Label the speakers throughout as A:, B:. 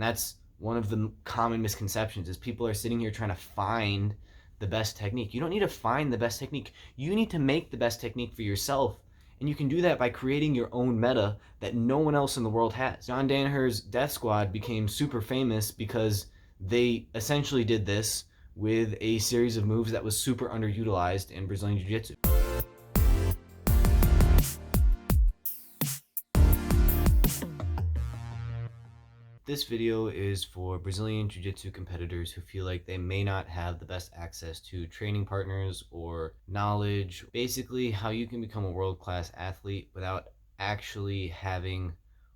A: that's one of the common misconceptions is people are sitting here trying to find the best technique. You don't need to find the best technique. You need to make the best technique for yourself. And you can do that by creating your own meta that no one else in the world has. John Danaher's Death Squad became super famous because they essentially did this with a series of moves that was super underutilized in Brazilian Jiu-Jitsu. This video is for Brazilian Jiu-Jitsu competitors who feel like they may not have the best access to training partners or knowledge. Basically, how you can become a world-class athlete without actually having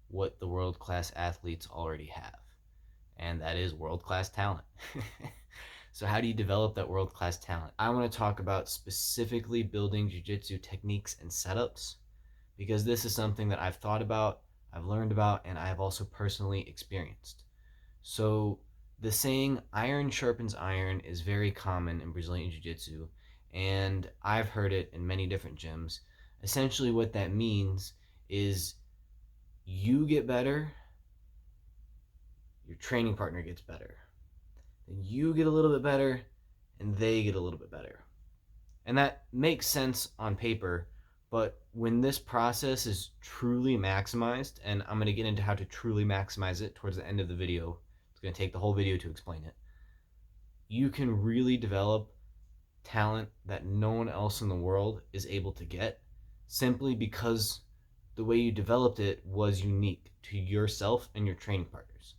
A: what the world-class athletes already have. And that is world-class talent. So how do you develop that world-class talent? I want to talk about specifically building Jiu-Jitsu techniques and setups, because this is something that I've thought about, I've learned about, and I have also personally experienced. So the saying iron sharpens iron is very common in Brazilian Jiu-Jitsu, and I've heard it in many different gyms. Essentially what that means is you get better, your training partner gets better. Then you get a little bit better, and they get a little bit better. And that makes sense on paper, but when this process is truly maximized, and I'm going to get into how to truly maximize it towards the end of the video, it's going to take the whole video to explain it, you can really develop talent that no one else in the world is able to get simply because the way you developed it was unique to yourself and your training partners.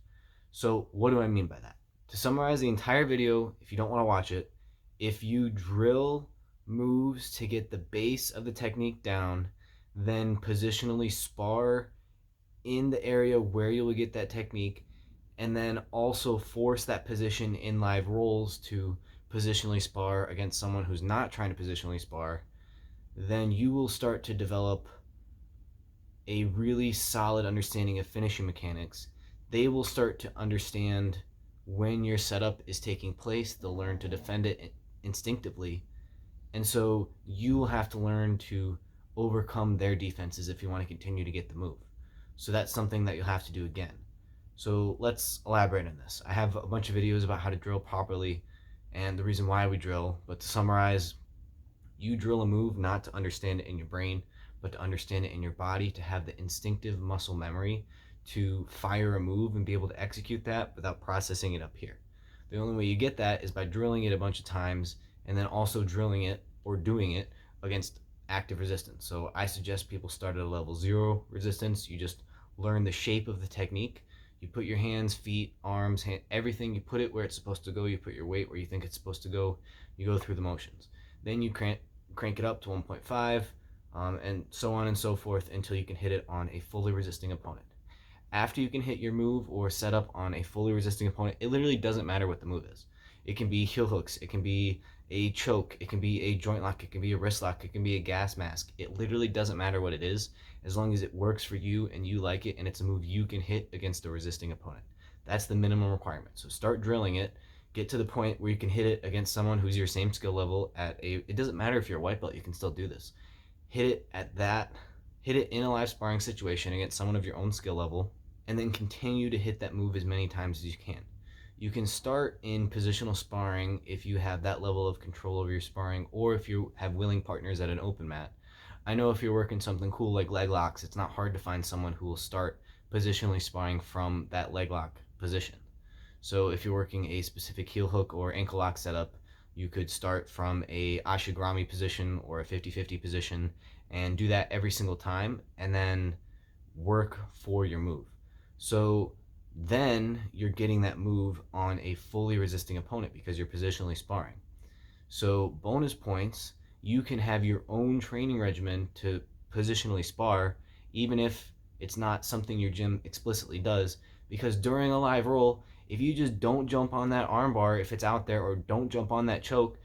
A: So what do I mean by that? To summarize the entire video, if you don't want to watch it, if you drill moves to get the base of the technique down, then positionally spar in the area where you will get that technique, and then also force that position in live rolls to positionally spar against someone who's not trying to positionally spar, then you will start to develop a really solid understanding of finishing mechanics. They will start to understand when your setup is taking place. They'll learn to defend it instinctively. And so you will have to learn to overcome their defenses if you want to continue to get the move. So that's something that you'll have to do again. So let's elaborate on this. I have a bunch of videos about how to drill properly and the reason why we drill, but to summarize, you drill a move not to understand it in your brain, but to understand it in your body, to have the instinctive muscle memory to fire a move and be able to execute that without processing it up here. The only way you get that is by drilling it a bunch of times and then also drilling it or doing it against active resistance. So I suggest people start at a level 0 resistance. You just learn the shape of the technique. You put your hands, feet, arms, everything, you put it where it's supposed to go. You put your weight where you think it's supposed to go. You go through the motions. Then you crank it up to 1.5 and so on and so forth until you can hit it on a fully resisting opponent. After you can hit your move or set up on a fully resisting opponent, it literally doesn't matter what the move is. It can be heel hooks, it can be a choke, it can be a joint lock, it can be a wrist lock, it can be a gas mask. It literally doesn't matter what it is, as long as it works for you and you like it and it's a move you can hit against a resisting opponent. That's the minimum requirement. So start drilling it, get to the point where you can hit it against someone who's your same skill level it doesn't matter if you're a white belt, you can still do this. Hit it in a live sparring situation against someone of your own skill level, and then continue to hit that move as many times as you can. You can start in positional sparring if you have that level of control over your sparring, or if you have willing partners at an open mat. I know if you're working something cool like leg locks, it's not hard to find someone who will start positionally sparring from that leg lock position. So if you're working a specific heel hook or ankle lock setup, you could start from a ashigrami position or a 50-50 position and do that every single time, and then work for your move. So then you're getting that move on a fully resisting opponent because you're positionally sparring. So bonus points, you can have your own training regimen to positionally spar, even if it's not something your gym explicitly does, because during a live roll, if you just don't jump on that armbar if it's out there, or don't jump on that choke,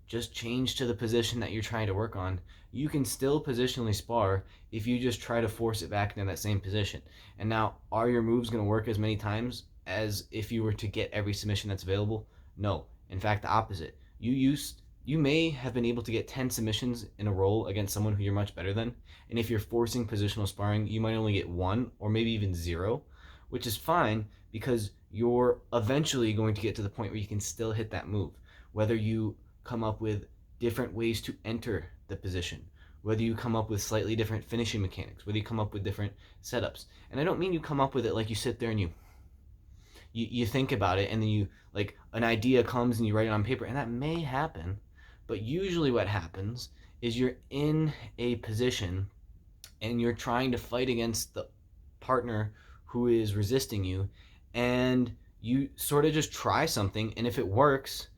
A: just change to the position that you're trying to work on. You can still positionally spar if you just try to force it back into that same position. And now, are your moves going to work as many times as if you were to get every submission that's available? No. In fact, the opposite. You may have been able to get 10 submissions in a roll against someone who you're much better than, and if you're forcing positional sparring, you might only get 1 or maybe even 0, which is fine because you're eventually going to get to the point where you can still hit that move. Whether you come up with different ways to enter the position, whether you come up with slightly different finishing mechanics, whether you come up with different setups. And I don't mean you come up with it like you sit there and you think about it and then you like an idea comes and you write it on paper, and that may happen, but usually what happens is you're in a position and you're trying to fight against the partner who is resisting you, and you sort of just try something, and if it works,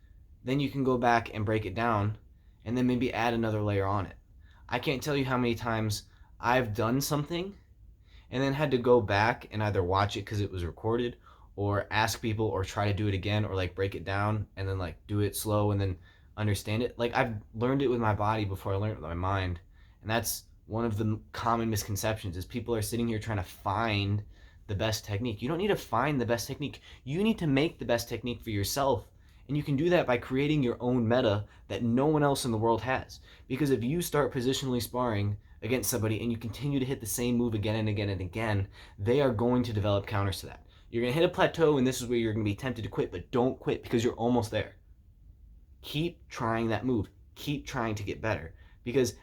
A: then you can go back and break it down and then maybe add another layer on it. I can't tell you how many times I've done something and then had to go back and either watch it because it was recorded, or ask people, or try to do it again, or like break it down and then like do it slow and then understand it. Like I've learned it with my body before I learned it with my mind. And that's one of the common misconceptions, is people are sitting here trying to find the best technique. You don't need to find the best technique. You need to make the best technique for yourself. And you can do that by creating your own meta that no one else in the world has. Because if you start positionally sparring against somebody and you continue to hit the same move again and again and again, they are going to develop counters to that. You're going to hit a plateau, and this is where you're going to be tempted to quit, but don't quit because you're almost there. Keep trying that move. Keep trying to get better, because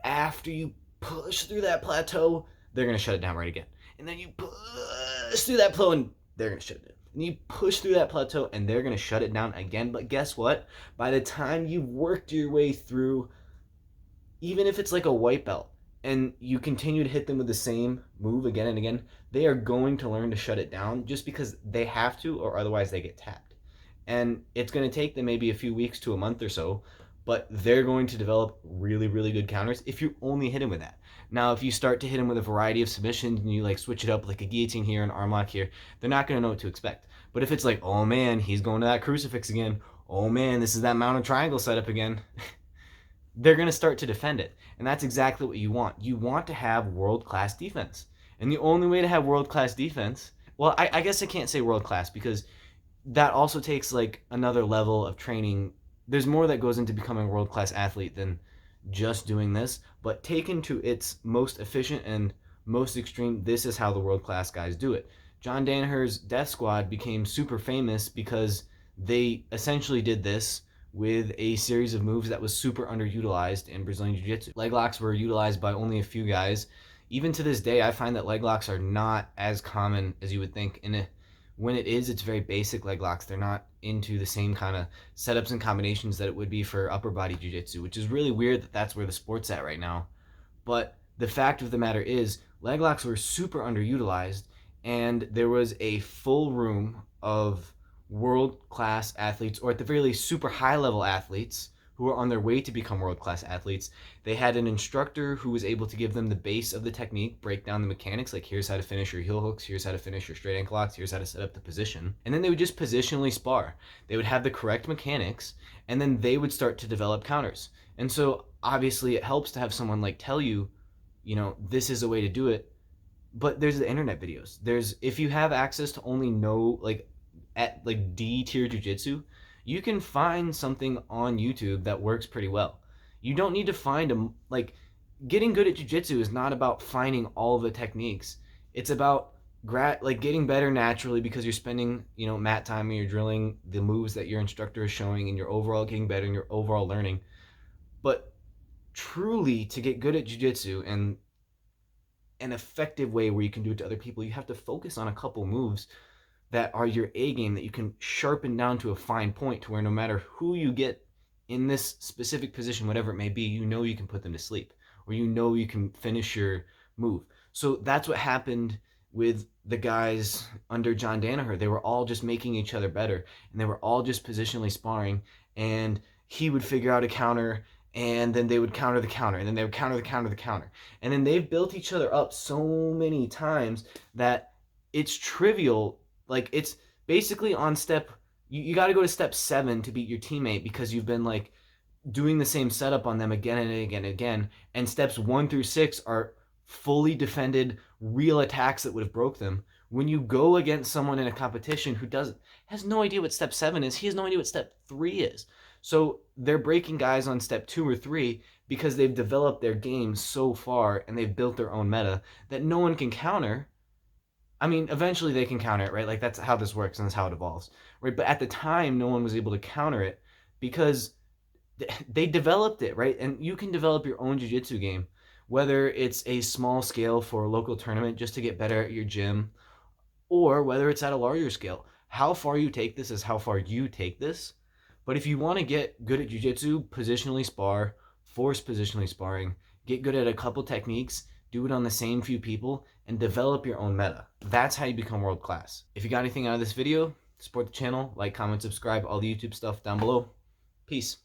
A: after you push through that plateau, they're going to shut it down right again. And then you push through that plateau and they're going to shut it down. And you push through that plateau and they're going to shut it down again. But guess what? By the time you've worked your way through, even if it's like a white belt, and you continue to hit them with the same move again and again, they are going to learn to shut it down just because they have to, or otherwise they get tapped. And it's going to take them maybe a few weeks to a month or so, but they're going to develop really, really good counters if you only hit them with that. Now, if you start to hit them with a variety of submissions and you like switch it up, like a guillotine here, an arm lock here, they're not going to know what to expect. But if it's like, oh man, he's going to that crucifix again, oh man, this is that mounted triangle setup again, they're going to start to defend it. And that's exactly what you want. You want to have world-class defense. And the only way to have world-class defense, well, I guess I can't say world-class, because that also takes like another level of training. There's more that goes into becoming a world-class athlete than just doing this, but taken to its most efficient and most extreme, this is how the world-class guys do it. John Danaher's Death Squad became super famous because they essentially did this with a series of moves that was super underutilized in Brazilian Jiu-Jitsu. Leg locks were utilized by only a few guys. Even to this day, I find that leg locks are not as common as you would think. And when it is, it's very basic leg locks. They're not into the same kind of setups and combinations that it would be for upper body Jiu-Jitsu, which is really weird that that's where the sport's at right now. But the fact of the matter is, leg locks were super underutilized, and there was a full room of world-class athletes, or at the very least super high-level athletes who were on their way to become world-class athletes. They had an instructor who was able to give them the base of the technique, break down the mechanics, like here's how to finish your heel hooks, here's how to finish your straight ankle locks, here's how to set up the position. And then they would just positionally spar. They would have the correct mechanics, and then they would start to develop counters. And so obviously it helps to have someone like tell you, you know, this is a way to do it. But there's the internet videos. If you have access to only know like at like D tier jiu-jitsu, you can find something on YouTube that works pretty well. You don't need to find like getting good at jiu-jitsu is not about finding all the techniques. It's about like getting better naturally because you're spending, you know, mat time and you're drilling the moves that your instructor is showing, and you're overall getting better and you're overall learning. But truly to get good at jiu-jitsu and an effective way where you can do it to other people, you have to focus on a couple moves that are your A game that you can sharpen down to a fine point to where no matter who you get in this specific position, whatever it may be, you know you can put them to sleep, or you know you can finish your move. So that's what happened with the guys under John Danaher. They were all just making each other better, and they were all just positionally sparring, and he would figure out a counter, and then they would counter the counter, and then they would counter the counter the counter. And then they've built each other up so many times that it's trivial. Like, it's basically on step, you got to go to step 7 to beat your teammate because you've been like doing the same setup on them again and again and again. And steps 1 through 6 are fully defended real attacks that would have broke them. When you go against someone in a competition who has no idea what step 7 is, he has no idea what step 3 is. So they're breaking guys on step 2 or 3 because they've developed their game so far and they've built their own meta that no one can counter I mean, eventually they can counter it, right? Like that's how this works and that's how it evolves, right? But at the time, no one was able to counter it because they developed it, right? And you can develop your own jiu-jitsu game, whether it's a small scale for a local tournament just to get better at your gym, or whether it's at a larger scale. How far you take this is how far you take this. But if you want to get good at jiu-jitsu, positionally spar, force positionally sparring, get good at a couple techniques, do it on the same few people, and develop your own meta. That's how you become world class. If you got anything out of this video, support the channel, like, comment, subscribe, all the YouTube stuff down below. Peace.